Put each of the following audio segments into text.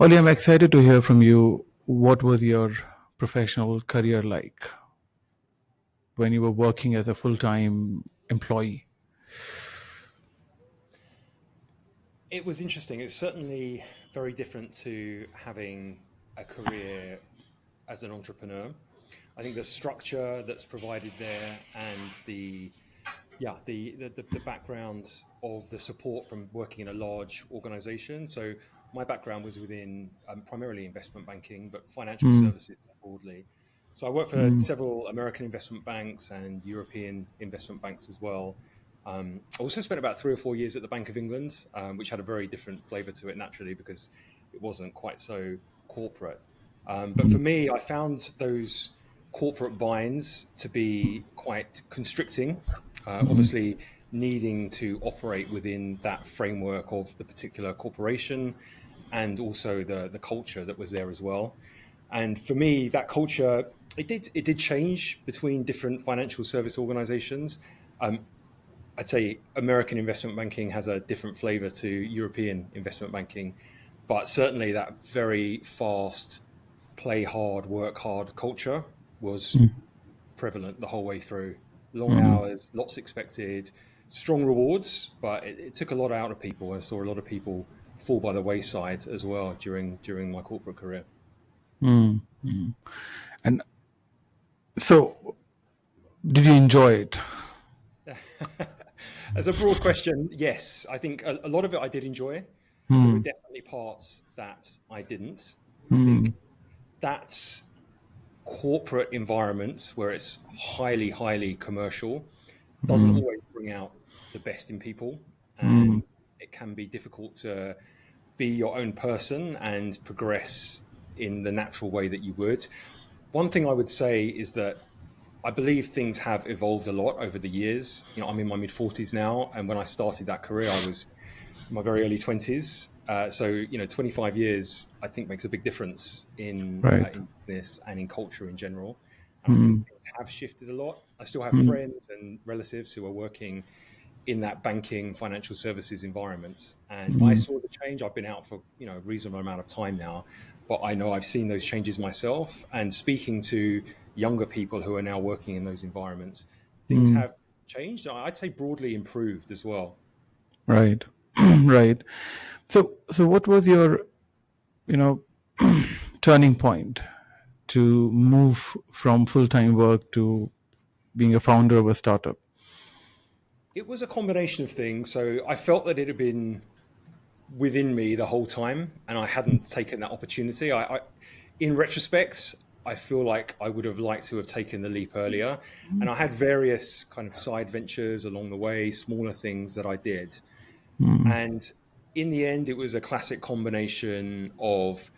Oli, I'm excited to hear from you. What was your professional career like when you were working as a full time employee? It was interesting. It's certainly very different to having a career as an entrepreneur. I think the structure that's provided there and the background of the support from working in a large organization. So my background was within primarily investment banking, but financial Mm, services broadly. So I worked for mm, several American investment banks and European investment banks as well. I also spent about 3 or 4 years at the Bank of England, which had a very different flavor to it naturally because it wasn't quite so corporate. But for mm, me, I found those corporate binds to be quite constricting. mm, Obviously, needing to operate within that framework of the particular corporation and also the culture that was there as well. And for me, that culture it did change between different financial service organizations. Um, I'd say American investment banking has a different flavor to European investment banking, but certainly that very fast, play hard, work hard culture was prevalent the whole way through. Long mm. hours, lots expected, strong rewards, but it took a lot out of people. I saw a lot of people fall by the wayside as well during my corporate career. And so, did you enjoy it? As a broad question, yes, I think a lot of it I did enjoy. There were Hmm. definitely parts that I didn't. I Hmm. think that's corporate environments where it's highly commercial doesn't Hmm. always bring out the best in people, Hmm. and it can be difficult to be your own person and progress in the natural way that you would. One thing I would say is that I believe things have evolved a lot over the years. I'm in my mid 40s now, and when I started that career, I was in my very early 20s. So 25 years I think makes a big difference Right. in business and in culture in general. And I think Hmm. things have shifted a lot. I still have Hmm. friends and relatives who are working in that banking financial services environment, and I Hmm. saw the change. I've been out for a reasonable amount of time now, but I know I've seen those changes myself. And speaking to younger people who are now working in those environments, things Hmm. have changed. I'd say broadly improved as well. Right. Right. So, what was your, you know, turning point to move from full time work to being a founder of a startup? It was a combination of things. So I felt that it had been within me the whole time, and I hadn't taken that opportunity. In retrospect, I feel like I would have liked to have taken the leap earlier. And I had various kind of side ventures along the way, smaller things that I did. And in the end, it was a classic combination of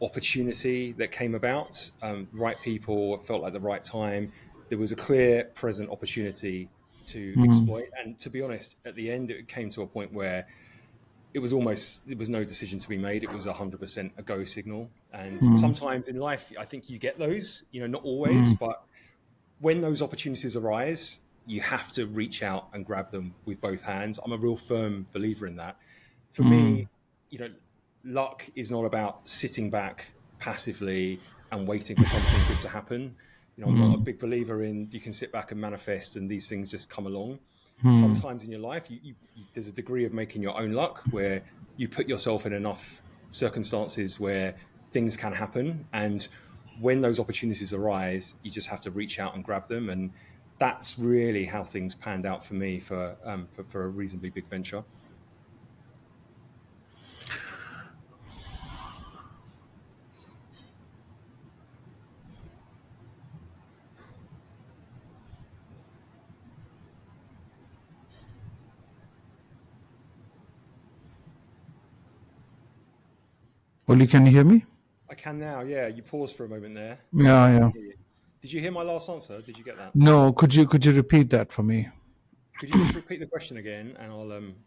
opportunity that came about, right people felt like the right time. There was a clear present opportunity to exploit. And to be honest, at the end, it came to a point where there was no decision to be made. It was 100% a go signal. And sometimes in life, I think you get those, not always, but when those opportunities arise, you have to reach out and grab them with both hands. I'm a real firm believer in that. For me, you know, luck is not about sitting back passively and waiting for something good to happen. I'm not a big believer in you can sit back and manifest and these things just come along. Sometimes in your life, there's a degree of making your own luck where you put yourself in enough circumstances where things can happen. And when those opportunities arise, you just have to reach out and grab them. And that's really how things panned out for me for a reasonably big venture. Oli, can you hear me? I can now. Yeah, you paused for a moment there, but Yeah, I can yeah. hear you. Did you hear my last answer? Did you get that? No, could you repeat that for me? Could you just repeat the question again, and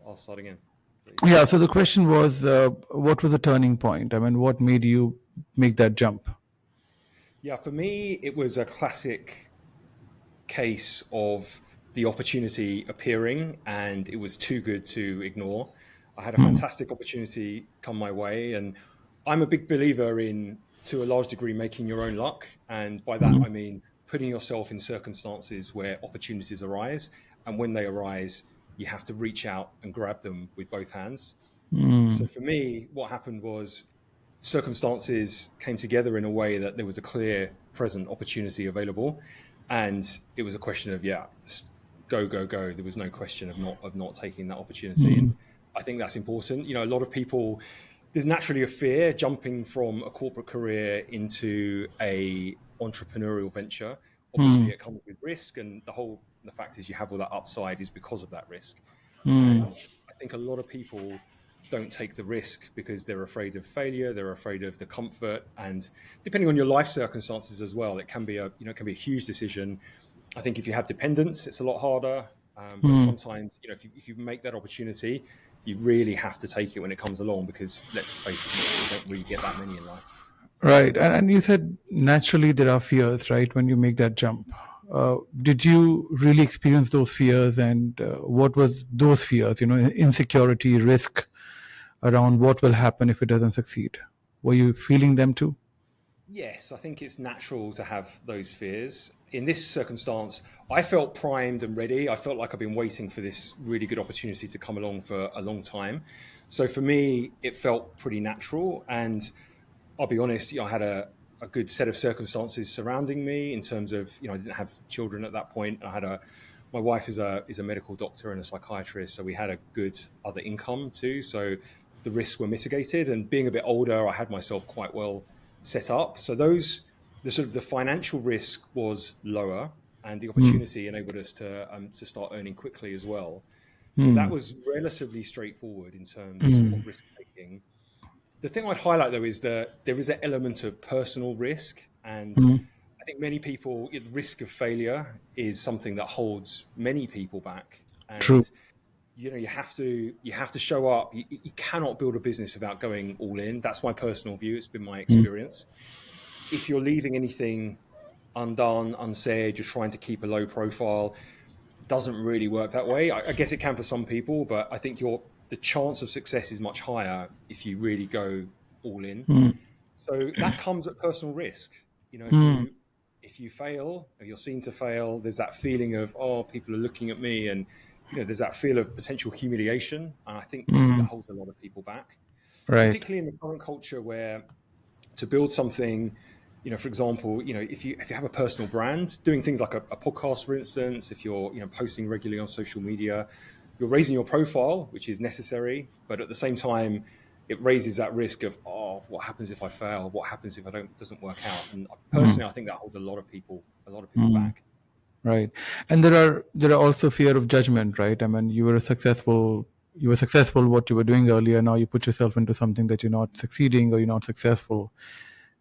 I'll start again, please. Yeah. So the question was, what was the turning point? I mean, what made you make that jump? Yeah, for me, it was a classic case of the opportunity appearing, and it was too good to ignore. I had a fantastic opportunity come my way, and I'm a big believer in, to a large degree, making your own luck. And by that, I mean putting yourself in circumstances where opportunities arise. And when they arise, you have to reach out and grab them with both hands. So Mm. for me, what happened was circumstances came together in a way that there was a clear present opportunity available. And it was a question of, yeah, go, go, go. There was no question of not taking that opportunity. And Mm. I think that's important. You know, a lot of people, there's naturally a fear jumping from a corporate career into a entrepreneurial venture. Obviously, Mm. it comes with risk, and the fact is you have all that upside is because of that risk. Mm. And I think a lot of people don't take the risk because they're afraid of failure, they're afraid of the comfort, and depending on your life circumstances as well, it can be it can be a huge decision. I think if you have dependents, it's a lot harder. But Mm. sometimes, if you make that opportunity, you really have to take it when it comes along, because let's face it, you don't really get that many in life. Right. And you said naturally there are fears, right, when you make that jump. Did you really experience those fears, and what was those fears? Insecurity, risk around what will happen if it doesn't succeed. Were you feeling them too? Yes, I think it's natural to have those fears. In this circumstance, I felt primed and ready. I felt like I've been waiting for this really good opportunity to come along for a long time. So for me, it felt pretty natural. And I'll be honest, I had a good set of circumstances surrounding me in terms of, I didn't have children at that point. My wife is a medical doctor and a psychiatrist, so we had a good other income too. So the risks were mitigated, and being a bit older, I had myself quite well set up. So the sort of the financial risk was lower, and the Mm. opportunity enabled us to start earning quickly as well. So that Mm. was relatively straightforward in terms Mm. of risk taking. The thing I'd highlight, though, is that there is an element of personal risk. And Mm. I think many people, the risk of failure is something that holds many people back. True. And you have to show up. You cannot build a business without going all in. That's my personal view. It's been my Mm. experience. If you're leaving anything undone, unsaid, you're trying to keep a low profile, doesn't really work that way. I guess it can for some people, but I think the chance of success is much higher if you really go all in. Mm. So that comes at personal risk. Mm. If you fail, or you're seen to fail, there's that feeling of, oh, people are looking at me, and there's that feel of potential humiliation. And I think that Mm. holds a lot of people back, Right. particularly in the current culture where to build something, for example, if you have a personal brand, doing things like a podcast, for instance, if you're posting regularly on social media, you're raising your profile, which is necessary, but at the same time, it raises that risk of, oh, what happens if I fail? What happens if doesn't work out? And Mm. personally, I think that holds a lot of people Mm. back. Right. And there are also fear of judgment, right? I mean, you were successful what you were doing earlier. Now you put yourself into something that you're not succeeding or you're not successful.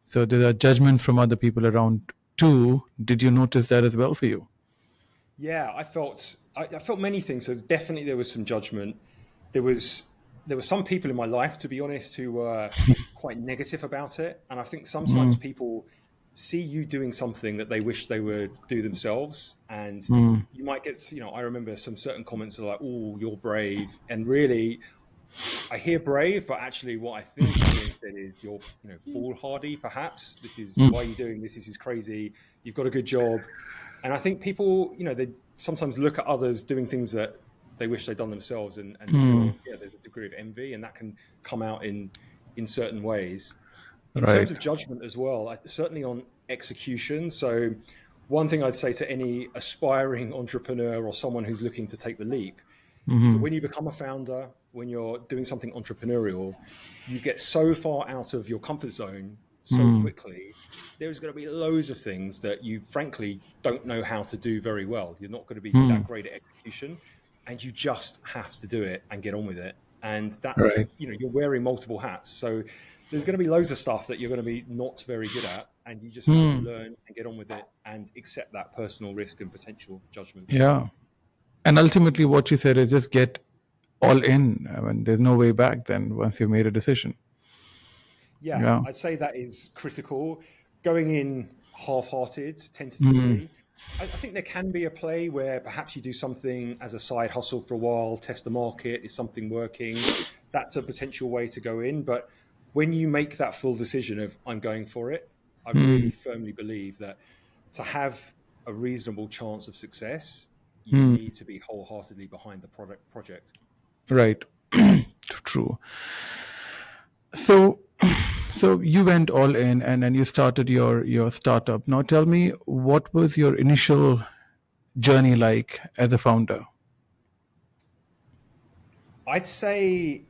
So there are judgments from other people around too. Did you notice that as well for you? Yeah, I felt many things. So definitely there was some judgment. There was there were some people in my life, to be honest, who were quite negative about it. And I think sometimes Mm. people see you doing something that they wish they would do themselves, and Mm. you might get, I remember some certain comments are like, "Oh, you're brave," and really, I hear brave, but actually, what I think I hear instead is you're, foolhardy. Perhaps this is Mm. why you're doing this. This is crazy. You've got a good job, and I think people, they sometimes look at others doing things that they wish they'd done themselves, and Mm. feel, yeah, there's a degree of envy, and that can come out in certain ways. In terms Right. of judgment as well, certainly on execution. So, one thing I'd say to any aspiring entrepreneur or someone who's looking to take the leap, so Mm. when you become a founder, when you're doing something entrepreneurial, you get so far out of your comfort zone so Mm. quickly. There's going to be loads of things that you frankly don't know how to do very well. You're not going to be that Mm. great at execution, and you just have to do it and get on with it. And that's, Right. you're wearing multiple hats. So there's going to be loads of stuff that you're going to be not very good at, and you just have to Mm. learn and get on with it and accept that personal risk and potential judgment. Yeah. And ultimately, what you said is just get all in. I mean, there's no way back then once you've made a decision. Yeah, Yeah. I'd say that is critical. Going in half-hearted, Mm. tentatively, I think there can be a play where perhaps you do something as a side hustle for a while, test the market, is something working? That's a potential way to go in. But when you make that full decision of I'm going for it, I really firmly believe that to have a reasonable chance of success, you need to be wholeheartedly behind the project. Right. True. So, so you went all in, and then you started your startup. Now, tell me, what was your initial journey like as a founder? I'd say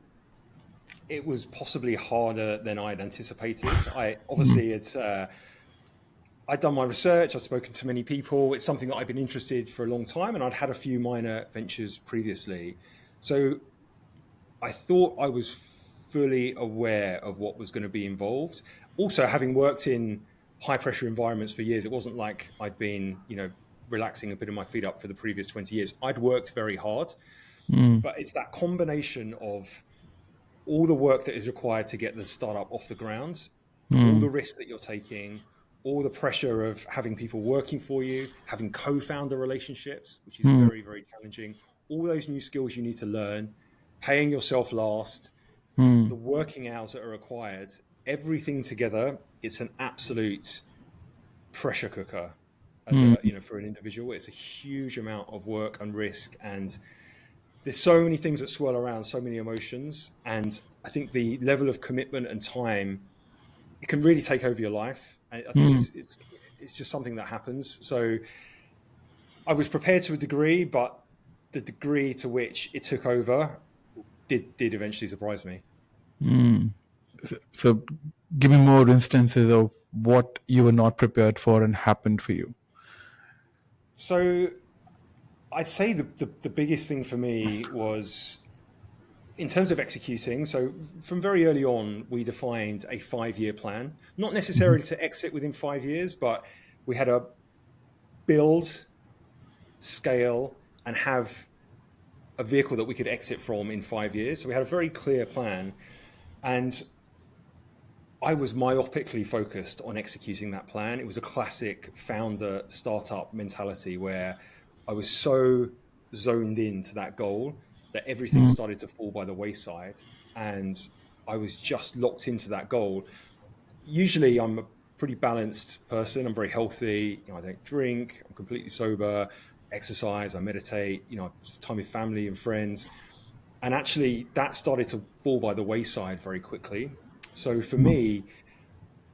it was possibly harder than I'd anticipated. I obviously it's I'd done my research, I'd spoken to many people. It's something that I've been interested for a long time, and I'd had a few minor ventures previously. So I thought I was fully aware of what was going to be involved. Also, having worked in high pressure environments for years, it wasn't like I'd been, relaxing a bit of my feet up for the previous 20 years. I'd worked very hard, but it's that combination of all the work that is required to get the startup off the ground, all the risks that you're taking, all the pressure of having people working for you, having co-founder relationships, which is very, very challenging, all those new skills you need to learn, paying yourself last, the working hours that are required, everything together, it's an absolute pressure cooker as for an individual. It's a huge amount of work and risk, and there's so many things that swirl around, so many emotions. And I think the level of commitment and time, it can really take over your life. I think it's just something that happens. So I was prepared to a degree, but the degree to which it took over did eventually surprise me. So, give me more instances of what you were not prepared for and happened for you. So I'd say the biggest thing for me was in terms of executing. So from very early on, we defined a 5-year plan, not necessarily to exit within 5 years, but we had a build, scale, and have a vehicle that we could exit from in 5 years. So we had a very clear plan. And I was myopically focused on executing that plan. It was a classic founder startup mentality where I was so zoned into that goal that everything started to fall by the wayside. And I was just locked into that goal. Usually I'm a pretty balanced person. I'm very healthy. I don't drink. I'm completely sober, exercise, I meditate, time with family and friends. And actually that started to fall by the wayside very quickly. So for me,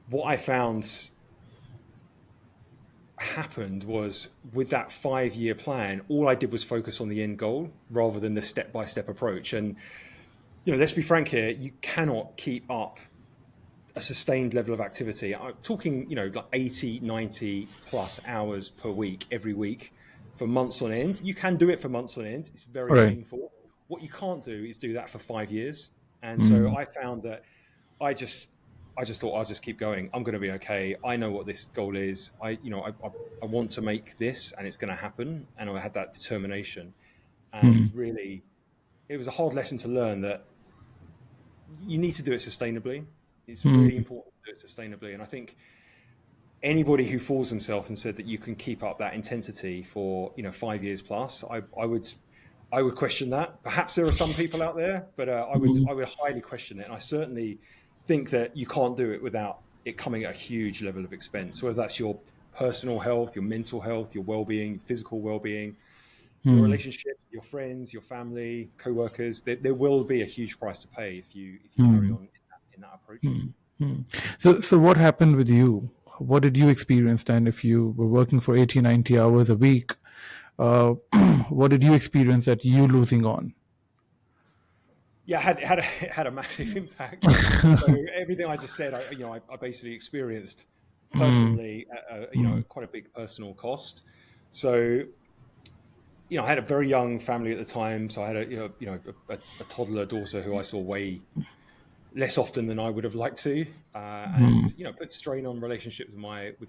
what I found happened was with that 5-year plan, all I did was focus on the end goal rather than the step-by-step approach. And, let's be frank here, you cannot keep up a sustained level of activity. I'm talking, like 80, 90 plus hours per week, every week for months on end. You can do it for months on end. It's very Right. painful. What you can't do is do that for 5 years. And so I found that I just thought I'll just keep going. I'm going to be okay. I know what this goal is. I want to make this, and it's going to happen. And I had that determination. And really, it was a hard lesson to learn that you need to do it sustainably. It's really important to do it sustainably. And I think anybody who fools themselves and said that you can keep up that intensity for 5 years plus, I would question that. Perhaps there are some people out there, but I would highly question it. And I certainly think that you can't do it without it coming at a huge level of expense, whether that's your personal health, your mental health, your well-being, physical well-being, your relationship, your friends, your family, co-workers. There will be a huge price to pay if you carry on in that approach. So what happened with you? What did you experience then? If you were working for 80, 90 hours a week, uh, what did you experience that you losing on? Yeah, it had a massive impact. So everything I just said, I basically experienced personally, quite a big personal cost. So, I had a very young family at the time. So I had a toddler daughter who I saw way less often than I would have liked to, and put strain on relationships with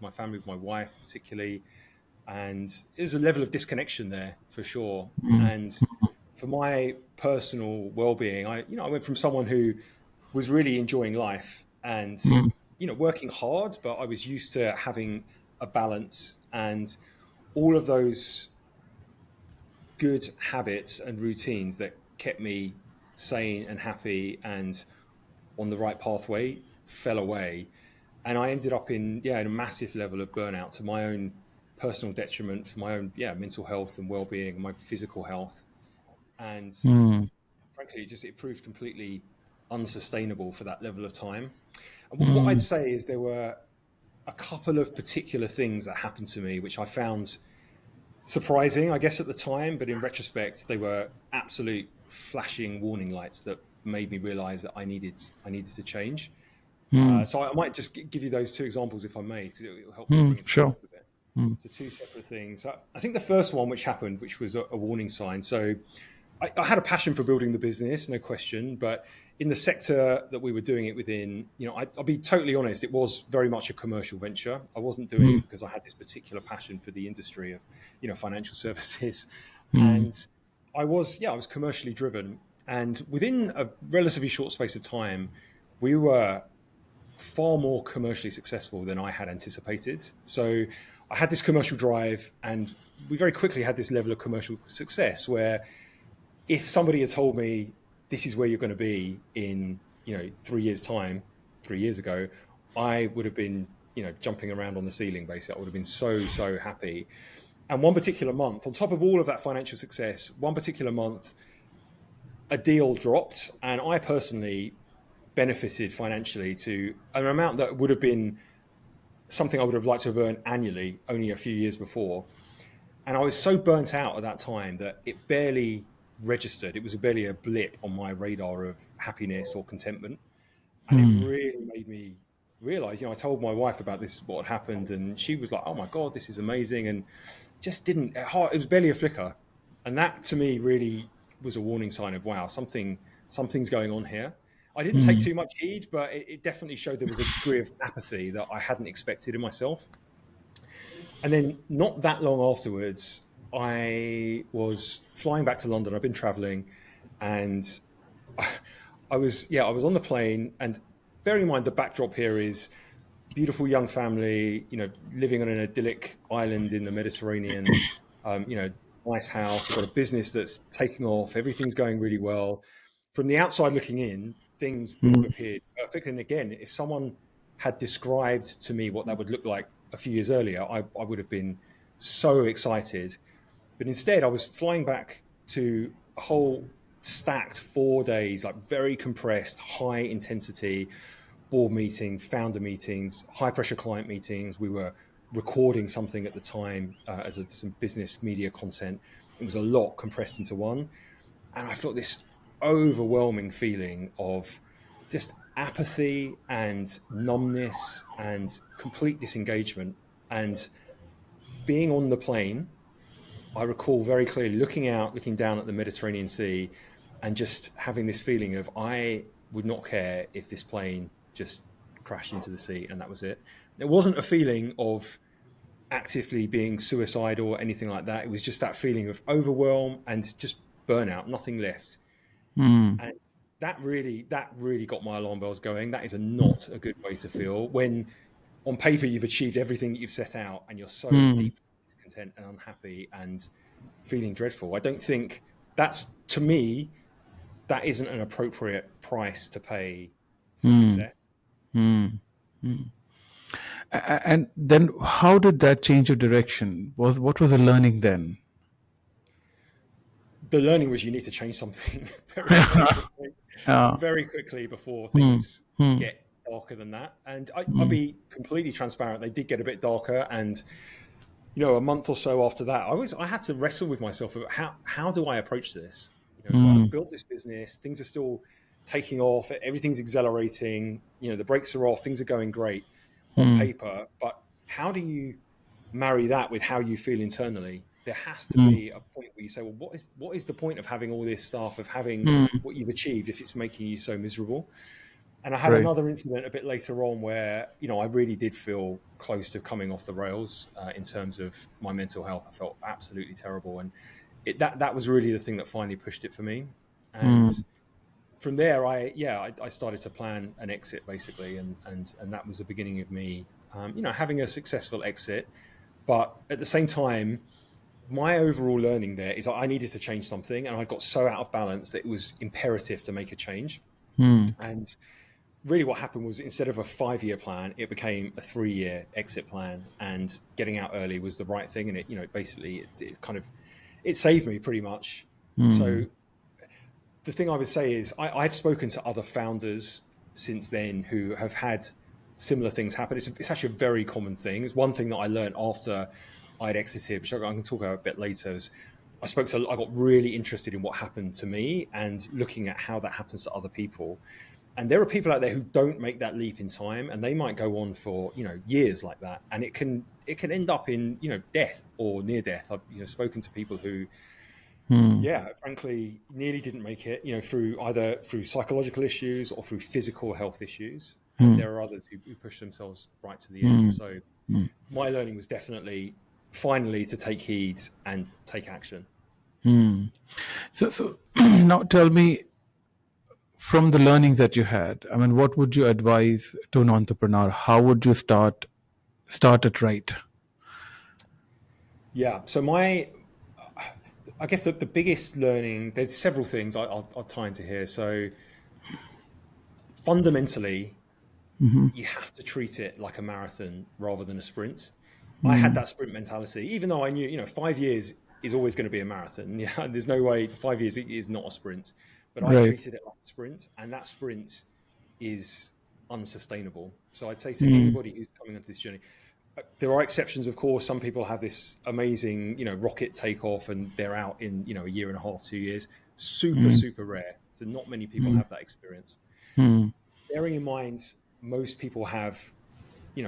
my family, with my wife particularly, and there's a level of disconnection there for sure. And for my personal well-being, I went from someone who was really enjoying life and working hard, but I was used to having a balance and all of those good habits and routines that kept me sane and happy and on the right pathway fell away, and I ended up in a massive level of burnout to my own personal detriment for my own mental health and well-being and my physical health. And Mm, frankly, just it proved completely unsustainable for that level of time. And what I'd mm, say is there were a couple of particular things that happened to me which I found surprising, I guess, at the time, but in retrospect, they were absolute flashing warning lights that made me realize that I needed to change. mm, So I might just give you those two examples, if I may, because it will help to bring mm, it to life sure. a bit. Mm, So two separate things. I think the first one which happened, which was a warning sign. So I had a passion for building the business, no question, but in the sector that we were doing it within, I'll be totally honest, it was very much a commercial venture. I wasn't doing mm, it because I had this particular passion for the industry of, financial services. mm, And I was commercially driven. And within a relatively short space of time, we were far more commercially successful than I had anticipated. So I had this commercial drive, and we very quickly had this level of commercial success where if somebody had told me this is where you're going to be in 3 years time, 3 years ago, I would have been jumping around on the ceiling. Basically, I would have been so happy. And one particular month, on top of all of that financial success, one particular month, a deal dropped, and I personally benefited financially to an amount that would have been something I would have liked to have earned annually only a few years before. And I was so burnt out at that time that it barely registered. It was barely a blip on my radar of happiness or contentment. And it mm, really made me realize, I told my wife about this, what had happened, and she was like, oh my God, this is amazing. And just didn't, it was barely a flicker. And that to me really was a warning sign of, wow, something's going on here. I didn't take mm, too much heed, but it definitely showed there was a degree of apathy that I hadn't expected in myself. And then not that long afterwards, I was flying back to London. I've been traveling, and I was on the plane. And bearing in mind the backdrop here is beautiful young family, living on an idyllic island in the Mediterranean. Nice house. I've got a business that's taking off. Everything's going really well. From the outside looking in, things would have mm, appeared perfect. And again, if someone had described to me what that would look like a few years earlier, I would have been so excited. But instead, I was flying back to a whole stacked 4 days, like very compressed, high intensity board meetings, founder meetings, high pressure client meetings. We were recording something at the time as some business media content. It was a lot compressed into one. And I felt this overwhelming feeling of just apathy and numbness and complete disengagement. And being on the plane, I recall very clearly looking out, looking down at the Mediterranean Sea, and just having this feeling of I would not care if this plane just crashed into the sea and that was it. It wasn't a feeling of actively being suicidal or anything like that. It was just that feeling of overwhelm and just burnout, nothing left. mm, And that really got my alarm bells going. That is not a good way to feel when on paper you've achieved everything that you've set out and you're so mm, deeply discontent and unhappy and feeling dreadful. I don't think that's, to me, that isn't an appropriate price to pay for mm, success. mm. And then how did that change your direction? What was the learning then? The learning was you need to change something very quickly, Yeah. very quickly before Mm, things mm, get darker than that. And I'll mm, be completely transparent. They did get a bit darker, and a month or so after that, I had to wrestle with myself about how do I approach this. I've mm, built this business, things are still taking off, everything's accelerating. The brakes are off, things are going great on mm, paper, but how do you marry that with how you feel internally? There has to mm, be a point where you say, well, what is the point of having all this stuff, of having mm. what you've achieved if it's making you so miserable? And I had Right. another incident a bit later on where, I really did feel close to coming off the rails in terms of my mental health. I felt absolutely terrible. And that was really the thing that finally pushed it for me. And Mm, from there, I started to plan an exit basically. And that was the beginning of me, having a successful exit. But at the same time, my overall learning there is I needed to change something. And I got so out of balance that it was imperative to make a change. mm, And really what happened was instead of a 5-year plan, it became a 3-year exit plan, and getting out early was the right thing. And it, basically it kind of, it saved me pretty much. So Hmm. the thing I would say is I've spoken to other founders since then who have had similar things happen. It's actually a very common thing. It's one thing that I learned after I'd exited, which I can talk about a bit later. Is I got really interested in what happened to me and looking at how that happens to other people. And there are people out there who don't make that leap in time, and they might go on for years like that, and it can end up in death or near death. I've spoken to people who, Hmm. yeah, frankly, nearly didn't make it, through psychological issues or through physical health issues. And Hmm. there are others who push themselves right to the end. Hmm. So Hmm. my learning was definitely finally to take heed and take action. Hmm. So now tell me, from the learnings that you had, I mean, what would you advise to an entrepreneur? How would you start it right? Yeah. So I guess the biggest learning, there's several things I'll tie into here. So fundamentally, you have to treat it like a marathon rather than a sprint. I had Hmm. that sprint mentality, even though I knew, 5 years is always going to be a marathon. Yeah, there's no way 5 years is not a sprint, but I Right. treated it like a sprint, and that sprint is unsustainable. So I'd say to Hmm. anybody who's coming onto this journey, there are exceptions, of course. Some people have this amazing, rocket takeoff, and they're out in, a year and a half, 2 years. Super, Hmm. super rare. So not many people Hmm. have that experience. Hmm. Bearing in mind, most people have,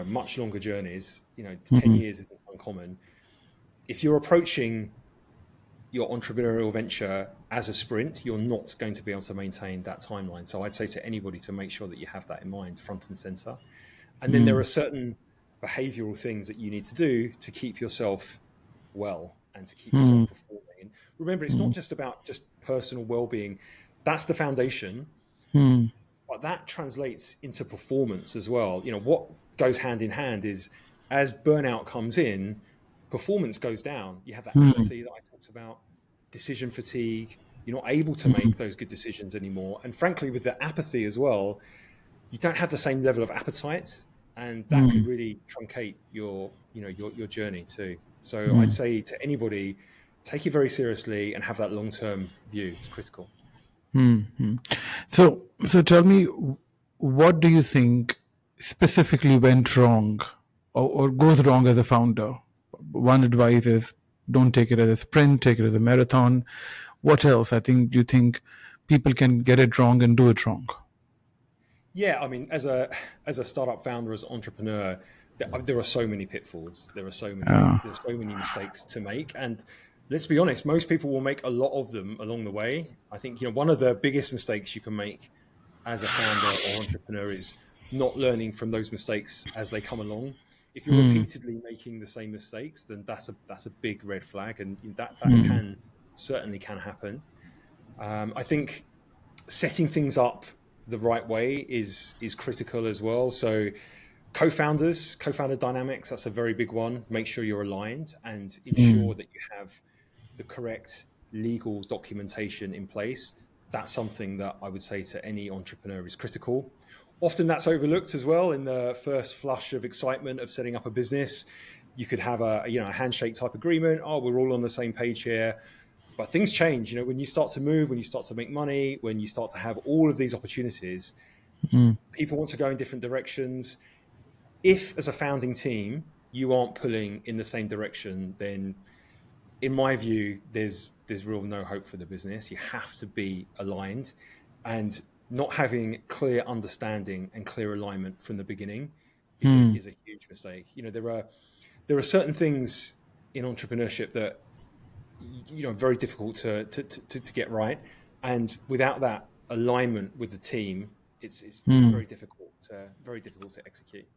much longer journeys. 10 Hmm. years isn't uncommon. If you're approaching your entrepreneurial venture as a sprint, you're not going to be able to maintain that timeline. So I'd say to anybody to make sure that you have that in mind, front and center. And then there Hmm. are certain behavioral things that you need to do to keep yourself well and to keep Hmm. yourself performing. And remember, it's not just about just personal well-being. That's the foundation, Hmm. but that translates into performance as well. What goes hand in hand is as burnout comes in, performance goes down. You have that Hmm. apathy that I talked about, decision fatigue. You're not able to Hmm. make those good decisions anymore. And frankly, with the apathy as well, you don't have the same level of appetite, and that Hmm. can really truncate your journey too. So I'd Hmm. say to anybody, take it very seriously and have that long-term view. It's critical. Hmm. Hmm. So tell me, what do you think specifically went wrong, or goes wrong as a founder? One advice is, don't take it as a sprint, take it as a marathon. What else? I think you think people can get it wrong and do it wrong. Yeah, I mean, as a startup founder, as an entrepreneur, there are so many pitfalls. Yeah. There's so many mistakes to make, and let's be honest, most people will make a lot of them along the way. I think one of the biggest mistakes you can make as a founder or entrepreneur is not learning from those mistakes as they come along. If you're Hmm. repeatedly making the same mistakes, then that's a big red flag, and that Hmm. can certainly can happen. I think setting things up the right way is critical as well. So co-founder dynamics, that's a very big one. Make sure you're aligned and ensure Hmm. that you have the correct legal documentation in place. That's something that I would say to any entrepreneur is critical. Often that's overlooked as well in the first flush of excitement of setting up a business. You could have a handshake type agreement. Oh, we're all on the same page here. But things change, when you start to move, when you start to make money, when you start to have all of these opportunities, Hmm. people want to go in different directions. If, as a founding team, you aren't pulling in the same direction, then in my view, there's real no hope for the business. You have to be aligned, and not having clear understanding and clear alignment from the beginning is a Hmm. is a huge mistake. There are certain things in entrepreneurship that very difficult to get right, and without that alignment with the team, it's Hmm. very difficult to execute.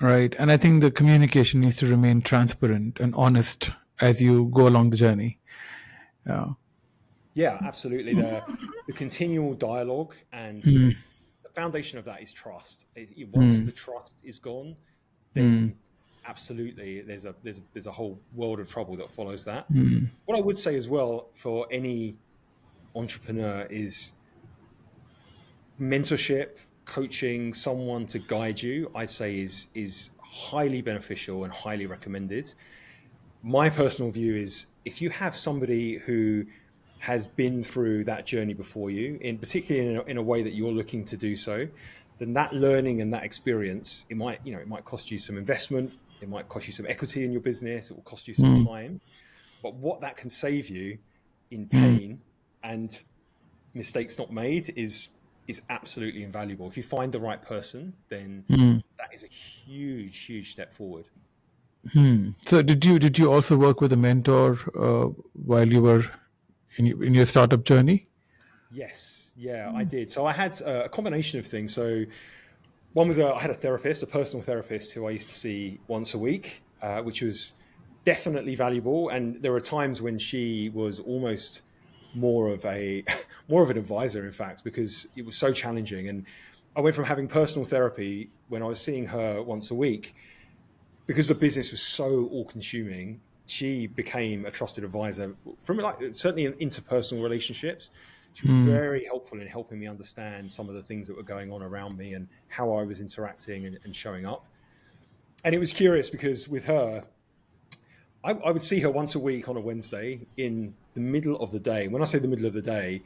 Right. And I think the communication needs to remain transparent and honest as you go along the journey. Yeah. Yeah, absolutely. The continual dialogue, and Hmm. the foundation of that is trust. Once Hmm. the trust is gone, Hmm. then absolutely there's a whole world of trouble that follows that. Hmm. What I would say as well for any entrepreneur is mentorship, coaching someone to guide you, I'd say is highly beneficial and highly recommended. My personal view is if you have somebody who has been through that journey before you, in particularly in a way that you're looking to do so, then that learning and that experience, it might cost you some investment, it might cost you some equity in your business, it will cost you some Mm, time, but what that can save you in mm, pain and mistakes not made is absolutely invaluable. If you find the right person, then mm, that is a huge step forward. mm. So did you also work with a mentor while you were in your startup journey? Yes, yeah, I did. So I had a combination of things. So one was I had a therapist, a personal therapist who I used to see once a week, which was definitely valuable. And there were times when she was almost more of a more of an advisor, in fact, because it was so challenging. And I went from having personal therapy when I was seeing her once a week because the business was so all-consuming. She became a trusted advisor from like certainly in interpersonal relationships. She was Mm, very helpful in helping me understand some of the things that were going on around me and how I was interacting and showing up. And it was curious because with her, I would see her once a week on a Wednesday in the middle of the day. When I say the middle of the day,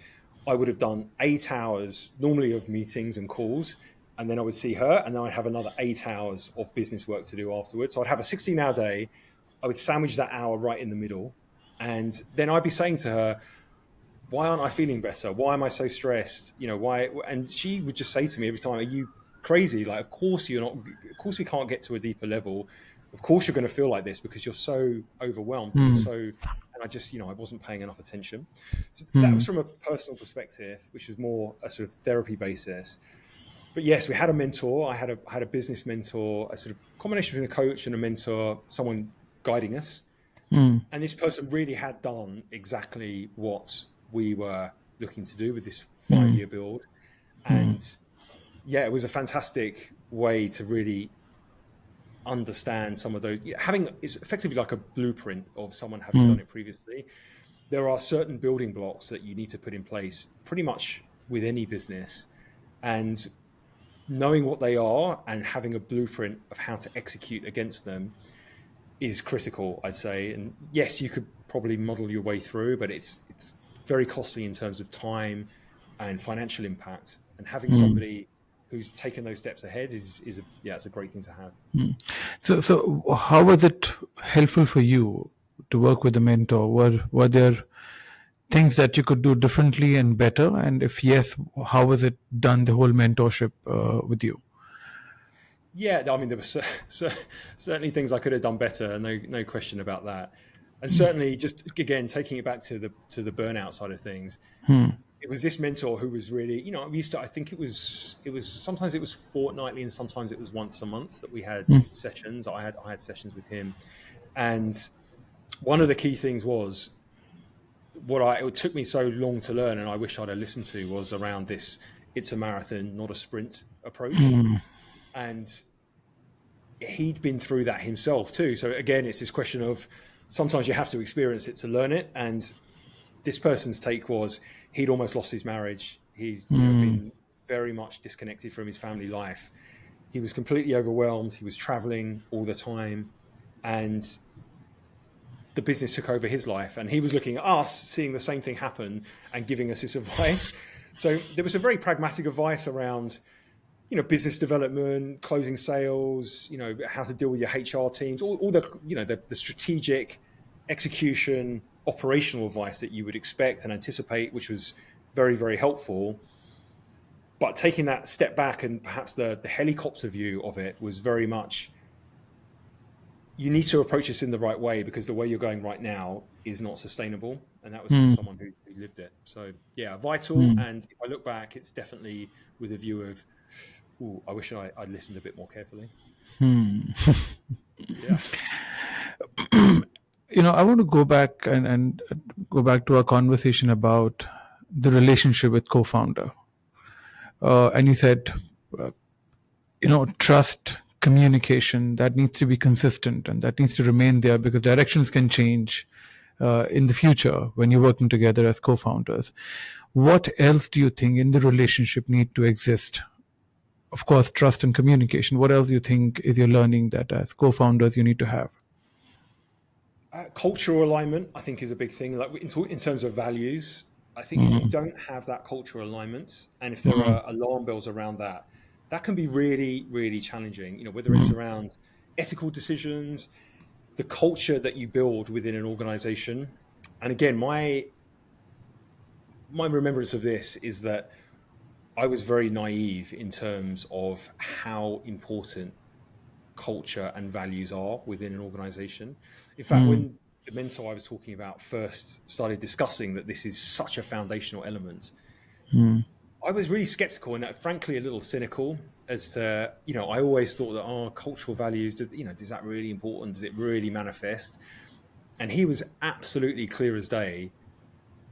I would have done 8 hours normally of meetings and calls. And then I would see her, and then I'd have another 8 hours of business work to do afterwards. So I'd have a 16-hour day. I would sandwich that hour right in the middle. And then I'd be saying to her, why aren't I feeling better? Why am I so stressed? Why? And she would just say to me every time, are you crazy? Like, of course you're not, of course we can't get to a deeper level. Of course you're going to feel like this because you're so overwhelmed and mm, I just, I wasn't paying enough attention. So that was mm, from a personal perspective, which was more a sort of therapy basis. But yes, we had a mentor. I had a business mentor, a sort of combination between a coach and a mentor, someone guiding us. mm, And this person really had done exactly what we were looking to do with this mm, 5-year build. mm, And yeah, it was a fantastic way to really understand some of those. Having it's effectively like a blueprint of someone having done mm, it previously. There are certain building blocks that you need to put in place pretty much with any business. And knowing what they are and having a blueprint of how to execute against them is critical, I'd say. And yes, you could probably model your way through, but it's very costly in terms of time and financial impact. And having mm, somebody who's taken those steps ahead it's a great thing to have. mm. So how was it helpful for you to work with a mentor? Were there things that you could do differently and better? And if yes, how was it done, the whole mentorship with you? Yeah, I mean, there were certainly things I could have done better, no question about that. And certainly, just again taking it back to the burnout side of things, Hmm. it was this mentor who was really, we used to. I think it was sometimes it was fortnightly and sometimes it was once a month that we had Hmm. sessions. I had sessions with him, and one of the key things was it took me so long to learn, and I wish I'd have listened to was around this. It's a marathon, not a sprint approach, Hmm. and he'd been through that himself too. So again, it's this question of sometimes you have to experience it to learn it. And this person's take was he'd almost lost his marriage. He'd Hmm. been very much disconnected from his family life. He was completely overwhelmed. He was traveling all the time, and the business took over his life. And he was looking at us, seeing the same thing happen, and giving us this advice. So there was some very pragmatic advice around business development, closing sales, how to deal with your HR teams, all the, the strategic execution, operational advice that you would expect and anticipate, which was very, very helpful. But taking that step back and perhaps the helicopter view of it was very much, you need to approach this in the right way because the way you're going right now is not sustainable. And that was from Hmm. someone who lived it. So yeah, vital. Hmm. And if I look back, it's definitely with a view of, ooh, I wish I'd listened a bit more carefully. Hmm. Yeah. I want to go back and go back to our conversation about the relationship with co-founder. And you said, uh, trust, communication, that needs to be consistent and that needs to remain there because directions can change in the future when you're working together as co-founders. What else do you think in the relationship need to exist of course, trust and communication. What else do you think is your learning that as co-founders you need to have? Cultural alignment, I think, is a big thing. Like in terms of values, I think if you don't have that cultural alignment, and if there are alarm bells around that, that can be really, really challenging. Whether it's around ethical decisions, the culture that you build within an organization. And again, my remembrance of this is that I was very naive in terms of how important culture and values are within an organization. In fact, when the mentor I was talking about first started discussing that this is such a foundational element, I was really skeptical and frankly a little cynical as to, I always thought that, cultural values, is that really important? Does it really manifest? And he was absolutely clear as day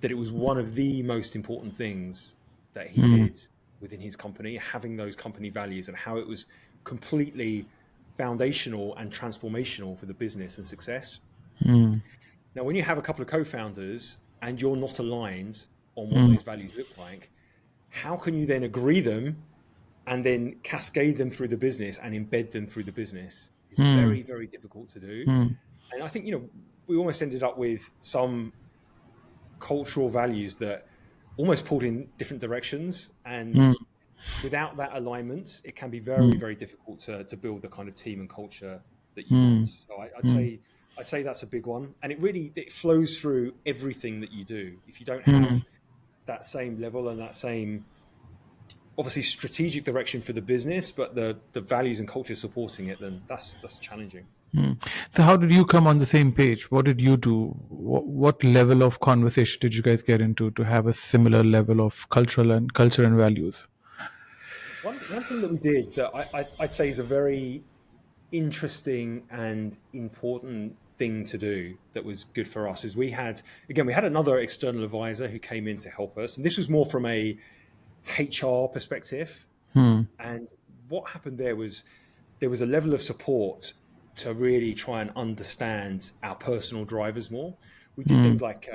that it was one of the most important things that he did within his company, having those company values and how it was completely foundational and transformational for the business and success. Now, when you have a couple of co-founders and you're not aligned on what those values look like, how can you then agree them and then cascade them through the business and embed them through the business? It's very, very difficult to do. And I think, we almost ended up with some cultural values that almost pulled in different directions. And without that alignment, it can be very, very difficult to build the kind of team and culture that you want. So I'd say that's a big one. And it flows through everything that you do. If you don't have that same level and that same, obviously, strategic direction for the business, but the values and culture supporting it, then that's challenging. So how did you come on the same page? What did you do? What level of conversation did you guys get into to have a similar level of culture and values? One thing that we did that I'd say is a very interesting and important thing to do that was good for us is we had another external advisor who came in to help us. And this was more from a HR perspective. And what happened there was a level of support to really try and understand our personal drivers more. We did things like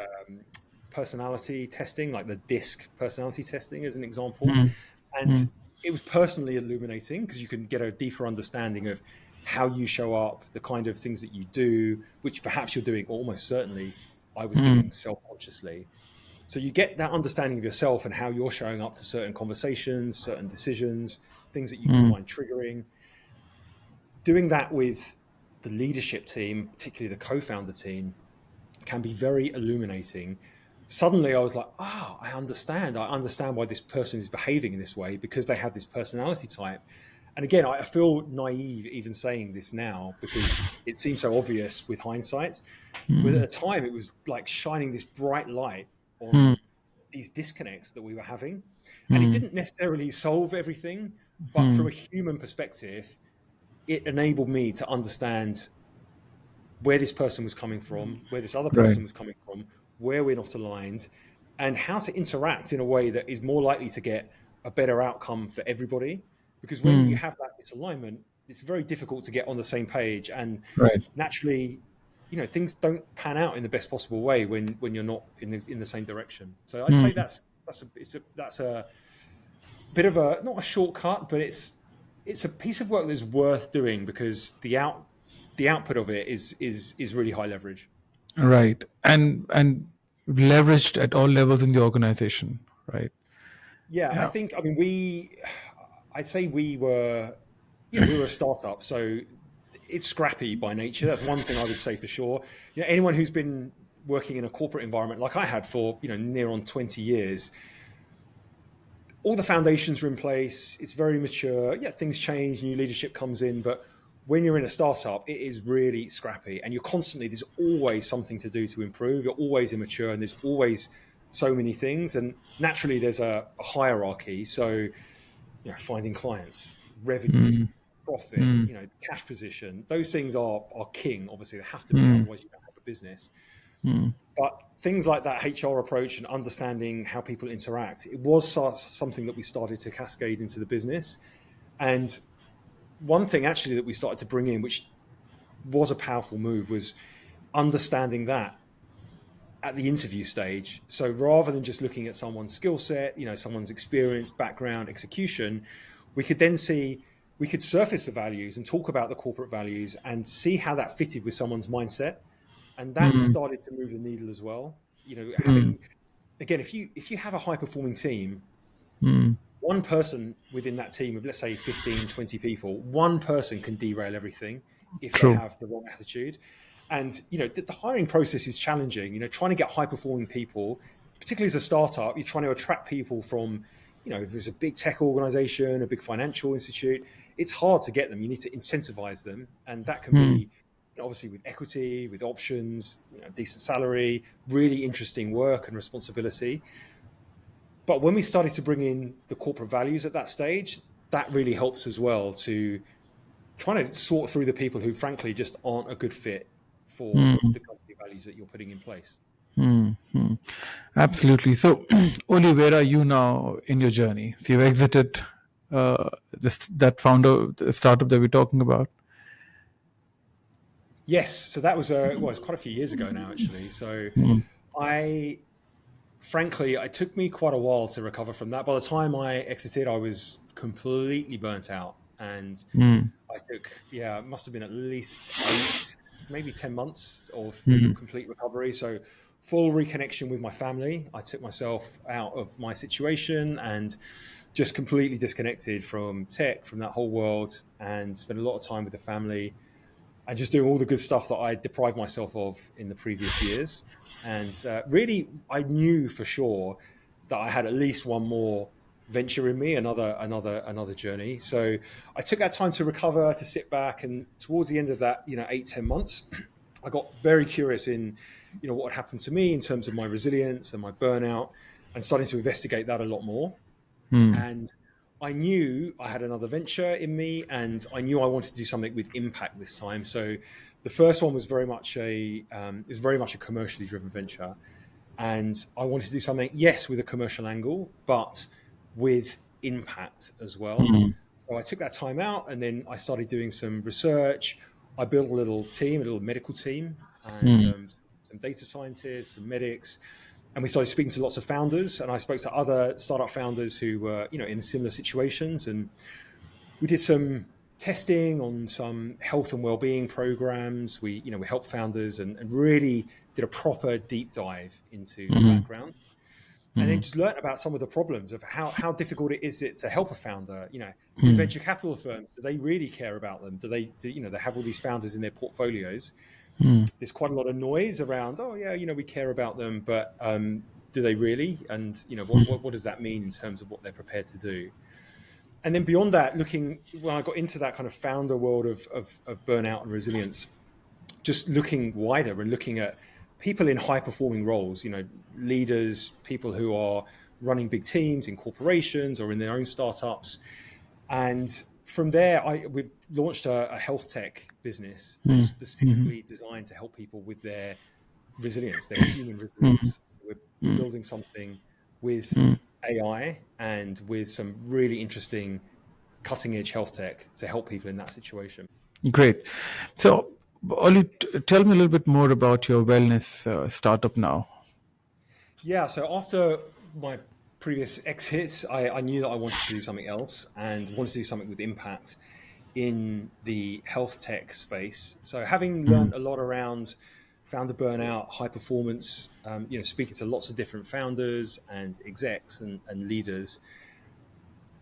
personality testing, like the DISC personality testing as an example. And it was personally illuminating because you can get a deeper understanding of how you show up, the kind of things that you do, which perhaps you're doing, almost certainly I was doing self-consciously. So you get that understanding of yourself and how you're showing up to certain conversations, certain decisions, things that you can find triggering. Doing that with the leadership team, particularly the co-founder team, can be very illuminating. Suddenly I was like, I understand why this person is behaving in this way because they have this personality type. And again, I feel naive even saying this now because it seems so obvious with hindsight. But at the time, it was like shining this bright light on these disconnects that we were having. And it didn't necessarily solve everything, but from a human perspective, it enabled me to understand where this person was coming from, where this other person was coming from, where we're not aligned, and how to interact in a way that is more likely to get a better outcome for everybody. Because when you have that misalignment, it's very difficult to get on the same page. And naturally, things don't pan out in the best possible way when you're not in the same direction. So I'd say that's a bit of not a shortcut, but it's a piece of work that's worth doing because the output of it is really high leverage. Right. And leveraged at all levels in the organization, right? Yeah, Yeah. I'd say we were a startup, so it's scrappy by nature. That's one thing I would say for sure. Anyone who's been working in a corporate environment like I had for near on 20 years, all the foundations are in place. It's very mature. Yeah, things change, new leadership comes in, but when you're in a startup, it is really scrappy, and there's always something to do to improve. You're always immature, and there's always so many things, and naturally there's a hierarchy. So finding clients, revenue, profit, cash position, those things are king. Obviously they have to be, otherwise you don't have a business. But things like that HR approach and understanding how people interact, it was something that we started to cascade into the business. And one thing actually that we started to bring in, which was a powerful move, was understanding that at the interview stage. So rather than just looking at someone's skill set, someone's experience, background, execution, we could then see, we could surface the values and talk about the corporate values and see how that fitted with someone's mindset. And that mm, started to move the needle as well. You know, mm, having, again, if you have a high performing team, mm. one person within that team of, let's say, 15, 20 people, one person can derail everything if they True. have the wrong attitude. And, you know, the hiring process is challenging. You know, trying to get high performing people, particularly as a startup, you're trying to attract people from, you know, if there's a big tech organization, a big financial institute, it's hard to get them. You need to incentivize them. And that can Mm, be, obviously, with equity, with options, you know, decent salary, really interesting work and responsibility. But when we started to bring in the corporate values at that stage, that really helps as well to trying to sort through the people who, frankly, just aren't a good fit for mm, the company values that you're putting in place. mm, mm. Absolutely. So, Oli, where are you now in your journey? So you've exited that founder the startup that we're talking about. Yes, so that was well, it's quite a few years ago now, actually. So Mm, I, frankly, it took me quite a while to recover from that. By the time I exited, I was completely burnt out, and mm, I took, yeah, it must have been at least 8, maybe 10 months of mm, complete recovery. So full reconnection with my family. I took myself out of my situation and just completely disconnected from tech, from that whole world, and spent a lot of time with the family and just doing all the good stuff that I deprived myself of in the previous years. And really, I knew for sure that I had at least one more venture in me, another journey. So I took that time to recover, to sit back, and towards the end of that, 8-10 months, I got very curious in, what had happened to me in terms of my resilience and my burnout, and starting to investigate that a lot more. mm, And I knew I had another venture in me, and I knew I wanted to do something with impact this time. So the first one was very much it was very much a commercially driven venture, and I wanted to do something, yes, with a commercial angle, but with impact as well. mm, So I took that time out, and then I started doing some research. I built a little team, a little medical team, and mm, some data scientists, some medics, and we started speaking to lots of founders. And I spoke to other startup founders who were, in similar situations, and we did some testing on some health and well-being programs. We helped founders and really did a proper deep dive into the mm, background, and then mm, just learned about some of the problems of how difficult it is to help a founder. Do mm, venture capital firms, do they really care about them? They have all these founders in their portfolios? mm, There's quite a lot of noise around, oh yeah, we care about them, but do they really? And what does that mean in terms of what they're prepared to do? And then beyond that, when I got into that kind of founder world of burnout and resilience, just looking wider and looking at people in high performing roles, leaders, people who are running big teams in corporations or in their own startups. And from there, we've launched a health tech business that's mm, mm, specifically designed to help people with their resilience, their human mm, resilience. So we're building something with mm. AI and with some really interesting cutting edge health tech to help people in that situation. Great. So, Oli, tell me a little bit more about your wellness startup now. Yeah, so after my previous exits, I knew that I wanted to do something else and wanted to do something with impact in the health tech space. So having Mm, learned a lot around founder burnout, high performance, speaking to lots of different founders and execs and leaders,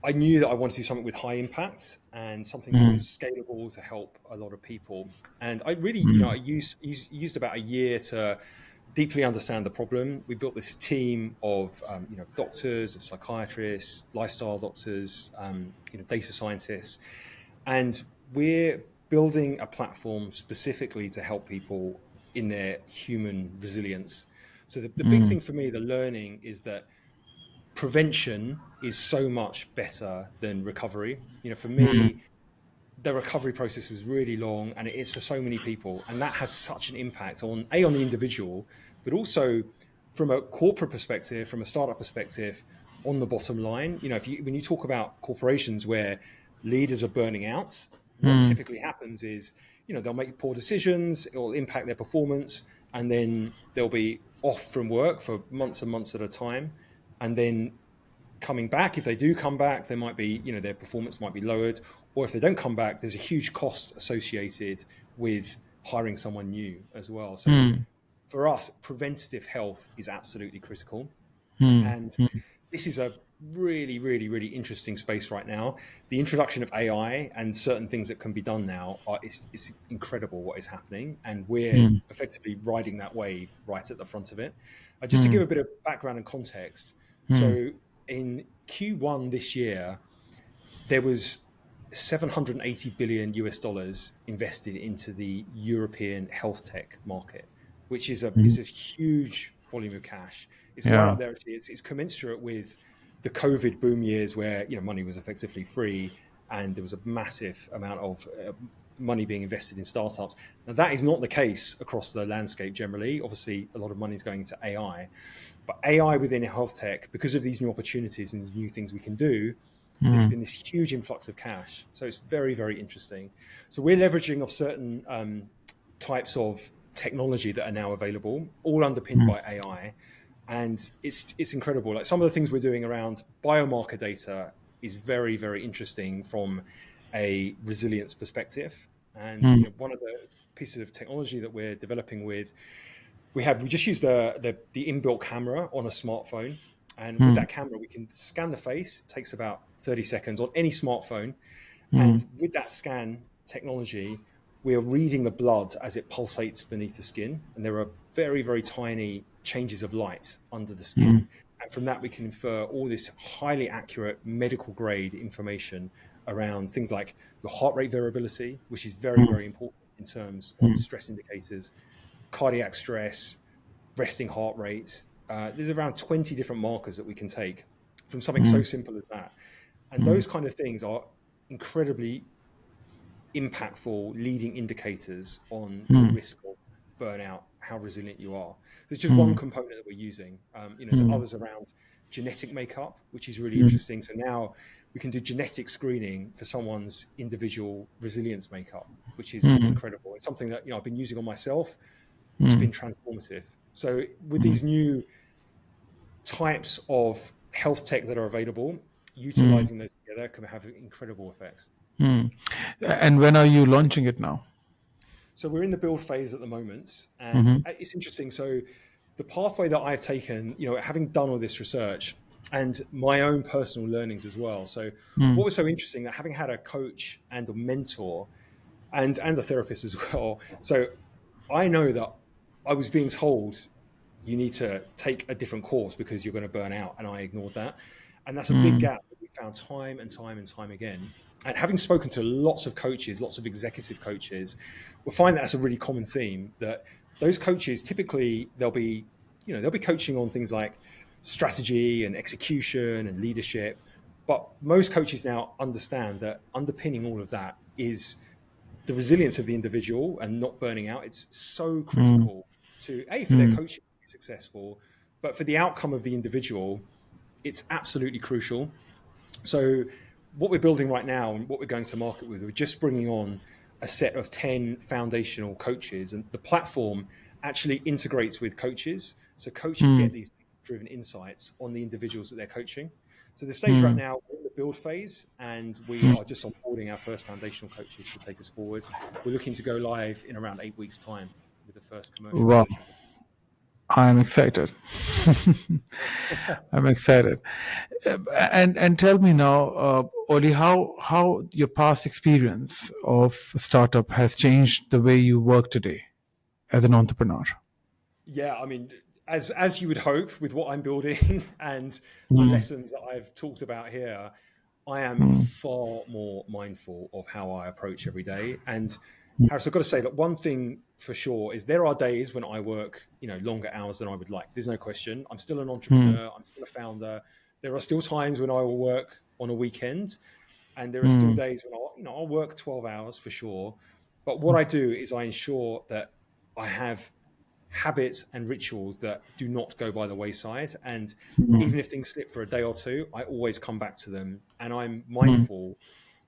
I knew that I wanted to do something with high impact and something that was mm, scalable to help a lot of people. And I really, I mm, used about a year to deeply understand the problem. We built this team of, doctors, of psychiatrists, lifestyle doctors, data scientists, and we're building a platform specifically to help people in their human resilience. So the big mm, thing for me, the learning, is that prevention is so much better than recovery. For mm, me, the recovery process was really long, and it is for so many people, and that has such an impact on the individual, but also from a corporate perspective, from a startup perspective, on the bottom line. When you talk about corporations where leaders are burning out, what mm, typically happens is, they'll make poor decisions, it will impact their performance, and then they'll be off from work for months and months at a time, and then coming back. If they do come back, there might be, their performance might be lowered. Or if they don't come back, there's a huge cost associated with hiring someone new as well. So Hmm. for us, preventative health is absolutely critical. Hmm. And this is a really, really, really interesting space right now. The introduction of AI and certain things that can be done now it's incredible what is happening. And we're Hmm. effectively riding that wave right at the front of it. Just to Hmm. give a bit of background and context. Hmm. So in Q1 this year, there was 780 billion US dollars invested into the European health tech market, which is Hmm. a huge volume of cash. It's right Yeah. up there. Actually, it's commensurate with the COVID boom years where money was effectively free and there was a massive amount of money being invested in startups. Now that is not the case across the landscape generally. Obviously, a lot of money is going into AI, but AI within health tech, because of these new opportunities and new things we can do, there's Hmm. been this huge influx of cash. So it's very, very interesting. So we're leveraging off certain types of technology that are now available, all underpinned Hmm. by AI. And it's incredible. Like some of the things we're doing around biomarker data is very, very interesting from a resilience perspective. And Hmm. one of the pieces of technology that we're developing with, we just use the inbuilt camera on a smartphone, and with Hmm. that camera we can scan the face. It takes about 30 seconds on any smartphone, Hmm. and with that scan technology, we are reading the blood as it pulsates beneath the skin, and there are very, very tiny changes of light under the Hmm. skin. And from that, we can infer all this highly accurate medical grade information around things like your heart rate variability, which is very, Hmm. very important in terms of Hmm. stress indicators, cardiac stress, resting heart rate. There's around 20 different markers that we can take from something Hmm. so simple as that. And Hmm. those kind of things are incredibly impactful leading indicators on your Hmm. risk of burnout, how resilient you are. There's just one Hmm. component that we're using. There's Hmm. others around genetic makeup, which is really Hmm. interesting. So now we can do genetic screening for someone's individual resilience makeup, which is Hmm. incredible. It's something that I've been using on myself. It's Hmm. been transformative. So with Hmm. these new types of health tech that are available, Hmm. utilizing those together can have incredible effects. Hmm. And when are you launching it now? So we're in the build phase at the moment, and Hmm. it's interesting. So the pathway that I've taken, having done all this research and my own personal learnings as well. So Hmm. what was so interesting that having had a coach and a mentor and a therapist as well. So I know that I was being told you need to take a different course because you're going to burn out, and I ignored that. And that's a big Hmm. gap that we found time and time and time again. And having spoken to lots of coaches, lots of executive coaches, we'll find that that's a really common theme, that those coaches typically they'll be coaching on things like strategy and execution and leadership. But most coaches now understand that underpinning all of that is the resilience of the individual and not burning out. It's so Hmm. critical to for their Hmm. coaching to be successful, but for the outcome of the individual, it's absolutely crucial. So what we're building right now and what we're going to market with, we're just bringing on a set of 10 foundational coaches, and the platform actually integrates with coaches. So coaches Hmm. get these driven insights on the individuals that they're coaching. So the stage right Hmm. now, we're in the build phase, and we Hmm. are just onboarding our first foundational coaches to take us forward. We're looking to go live in around 8 weeks' time with the first commercial Wow. version. I'm excited. I'm excited. And tell me now, Oli, how your past experience of startup has changed the way you work today as an entrepreneur. Yeah, I mean, as you would hope, with what I'm building and the Mm. lessons that I've talked about here, I am Mm. far more mindful of how I approach every day. And Mm. Harris, I've got to say that one thing for sure is there are days when I work, longer hours than I would like. There's no question. I'm still an Mm. entrepreneur. I'm still a founder. There are still times when I will work on a weekend, and there are still Mm. days when I'll work 12 hours for sure. But what I do is I ensure that I have habits and rituals that do not go by the wayside. And Mm. even if things slip for a day or two, I always come back to them. And I'm Mm. mindful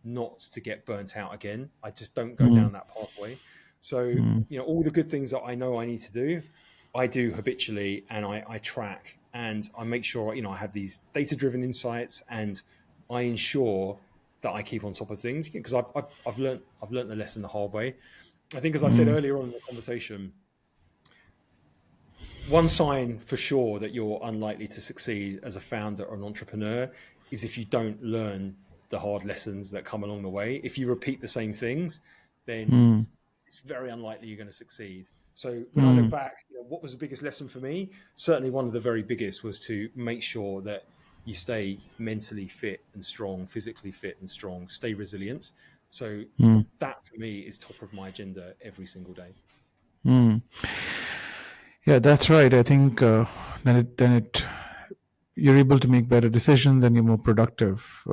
not to get burnt out again. I just don't go Mm. down that pathway. So, Mm. all the good things that I know I need to do, I do habitually, and I track and I make sure, I have these data-driven insights, and I ensure that I keep on top of things, because I've learned the lesson the hard way. I think, as I said earlier on in the conversation, one sign for sure that you're unlikely to succeed as a founder or an entrepreneur is if you don't learn the hard lessons that come along the way. If you repeat the same things, then it's very unlikely you're going to succeed. So when I look back, what was the biggest lesson for me? Certainly one of the very biggest was to make sure that you stay mentally fit and strong, physically fit and strong, stay resilient. So that for me is top of my agenda every single day. Yeah, that's right. I think you're able to make better decisions and you're more productive.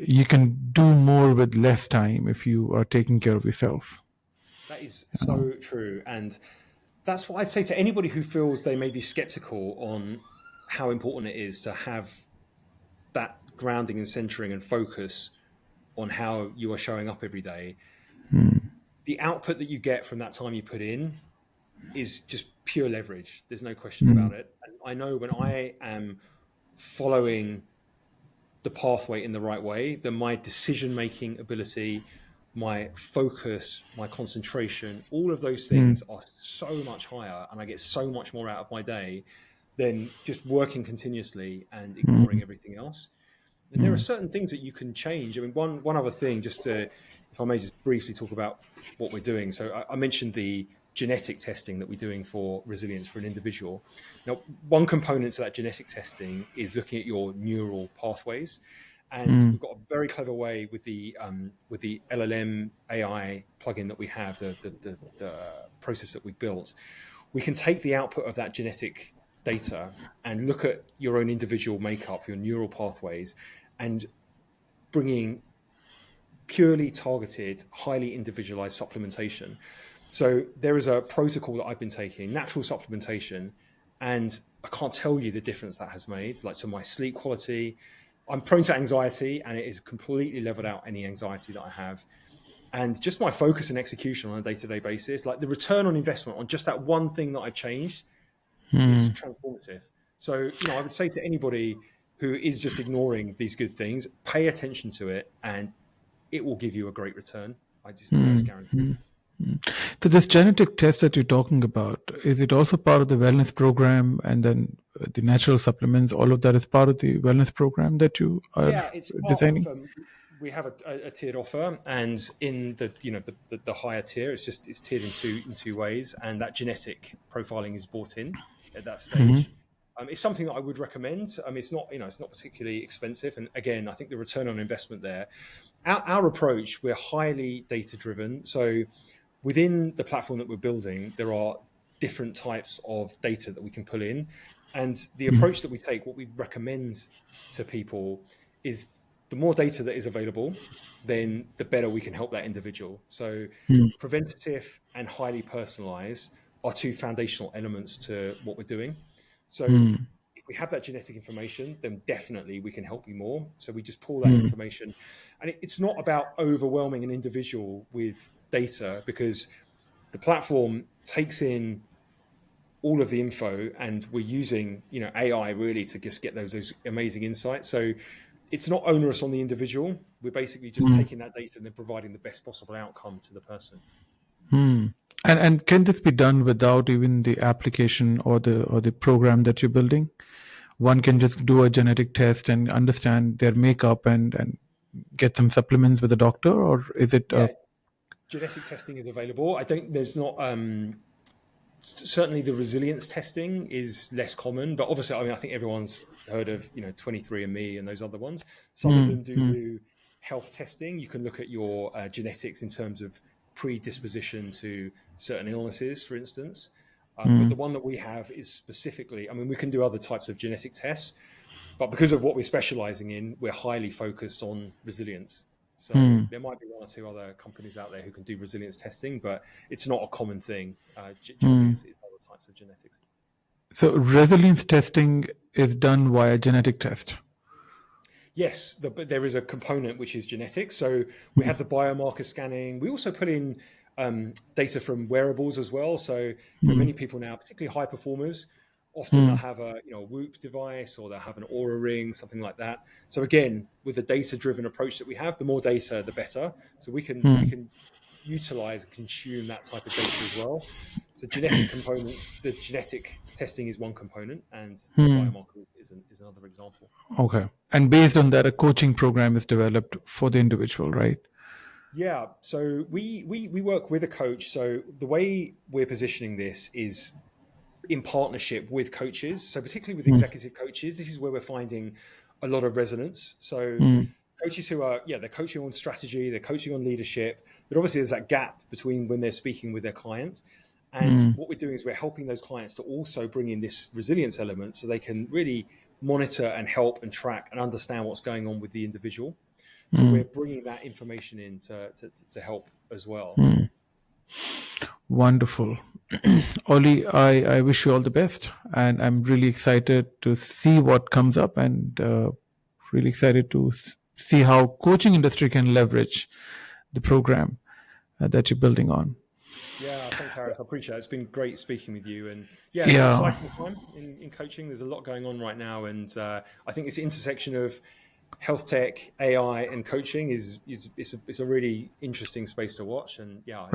You can do more with less time if you are taking care of yourself. That is so true. And that's what I'd say to anybody who feels they may be skeptical on how important it is to have that grounding and centering and focus on how you are showing up every day. The output that you get from that time you put in is just pure leverage. There's no question about it. And I know when I am following the pathway in the right way, then my decision-making ability, my focus, my concentration, all of those things are so much higher, and I get so much more out of my day than just working continuously and ignoring everything else. And there are certain things that you can change. I mean, one other thing, just to, if I may just briefly talk about what we're doing. So I mentioned the genetic testing that we're doing for resilience for an individual. Now, one component to that genetic testing is looking at your neural pathways. And we've got a very clever way with the LLM AI plugin that we have, the process that we built. We can take the output of that genetic data and look at your own individual makeup, your neural pathways, and bringing purely targeted, highly individualized supplementation. So there is a protocol that I've been taking, natural supplementation, and I can't tell you the difference that has made, like to my sleep quality. I'm prone to anxiety, and it has completely leveled out any anxiety that I have. And just my focus and execution on a day-to-day basis, like the return on investment on just that one thing that I've changed is transformative. So, I would say to anybody who is just ignoring these good things, pay attention to it, and it will give you a great return. That's guaranteed. So this genetic test that you're talking about, is it also part of the wellness program, and then the natural supplements, all of that is part of the wellness program that you are It's designing? part of, we have a tiered offer, and in the higher tier, it's tiered in two ways, and that genetic profiling is brought in at that stage. It's something that I would recommend. It's not particularly expensive, and again, I think the return on investment there. Our approach, we're highly data driven, so within the platform that we're building, there are different types of data that we can pull in, and the approach that we take, what we recommend to people, is the more data that is available, then the better we can help that individual. So preventative and highly personalized are two foundational elements to what we're doing. So if we have that genetic information, then definitely we can help you more. So we just pull that information, and it's not about overwhelming an individual with data, because the platform takes in all of the info, and we're using AI really to just get those amazing insights. So it's not onerous on the individual. We're basically just taking that data and then providing the best possible outcome to the person. And can this be done without even the application or the program that you're building? One can just do a genetic test and understand their makeup and get some supplements with a doctor, or is it? Yeah, genetic testing is available. I think there's not. Certainly, the resilience testing is less common, but obviously, I think everyone's heard of 23andMe and those other ones. Some of them do health testing. You can look at your genetics in terms of predisposition to certain illnesses, for instance. But the one that we have is specifically, we can do other types of genetic tests, but because of what we're specializing in, we're highly focused on resilience. So there might be one or two other companies out there who can do resilience testing, but it's not a common thing. Generally, it's other types of genetics. So resilience testing is done via genetic test. Yes, but there is a component which is genetics. So we have the biomarker scanning. We also put in data from wearables as well. So many people now, particularly high performers, Often they'll have a Whoop device, or they'll have an Aura ring, something like that. So again, with the data-driven approach that we have, the more data, the better. So we can utilize and consume that type of data as well. So genetic components, the genetic testing is one component, and the biomarker is another example. Okay. And based on that, a coaching program is developed for the individual, right? Yeah. So we work with a coach. So the way we're positioning this is in partnership with coaches. So particularly with executive coaches, this is where we're finding a lot of resonance. So coaches who are, they're coaching on strategy, they're coaching on leadership, but obviously there's that gap between when they're speaking with their clients. And what we're doing is we're helping those clients to also bring in this resilience element so they can really monitor and help and track and understand what's going on with the individual. So we're bringing that information in to help as well. Wonderful. Oli, I wish you all the best. And I'm really excited to see what comes up, and really excited to see how coaching industry can leverage the program that you're building on. Yeah, thanks, Harris. I appreciate it. It's been great speaking with you. And it's an exciting time in coaching. There's a lot going on right now. And I think this intersection of health tech, AI, and coaching is a really interesting space to watch. And I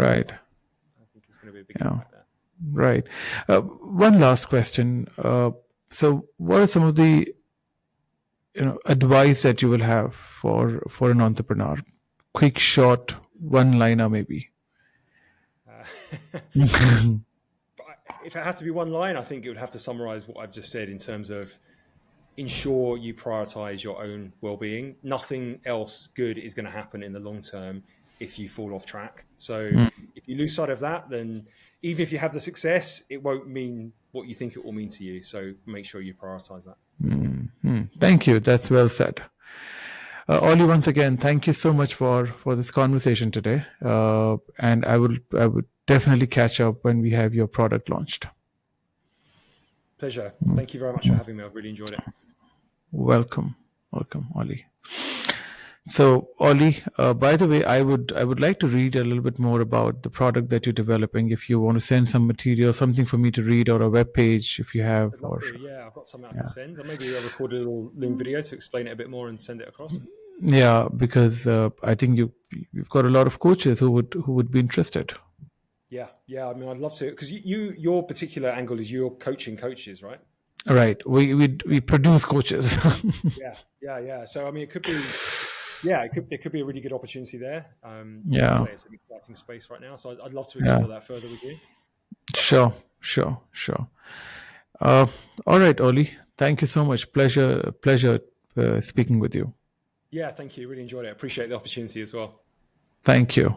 think it's going to be a big impact there. Right. One last question. So what are some of the advice that you will have for an entrepreneur? Quick, short, one-liner maybe. If it had to be one line, I think it would have to summarize what I've just said in terms of ensure you prioritize your own well-being. Nothing else good is going to happen in the long term if you fall off track. So if you lose sight of that, then even if you have the success, it won't mean what you think it will mean to you. So make sure you prioritize that. Thank you. That's well said. Oli, once again, thank you so much for this conversation today. And I would definitely catch up when we have your product launched. Pleasure. Thank you very much for having me. I've really enjoyed it. Welcome, Oli. So, Oli, by the way, I would like to read a little bit more about the product that you're developing. If you want to send some material, something for me to read, or a web page, if you have. I've got something I can send. Or maybe I'll record a little Loom video to explain it a bit more and send it across. Yeah, because I think you've got a lot of coaches who would be interested. Yeah. I mean, I'd love to, because your particular angle is you're coaching coaches, right? Right. We produce coaches. Yeah. So I mean, it could be. Yeah, there could be a really good opportunity there. It's an exciting space right now, so I'd love to explore that further with you. Sure. All right, Oli. Thank you so much. Pleasure speaking with you. Yeah, thank you. Really enjoyed it. I appreciate the opportunity as well. Thank you.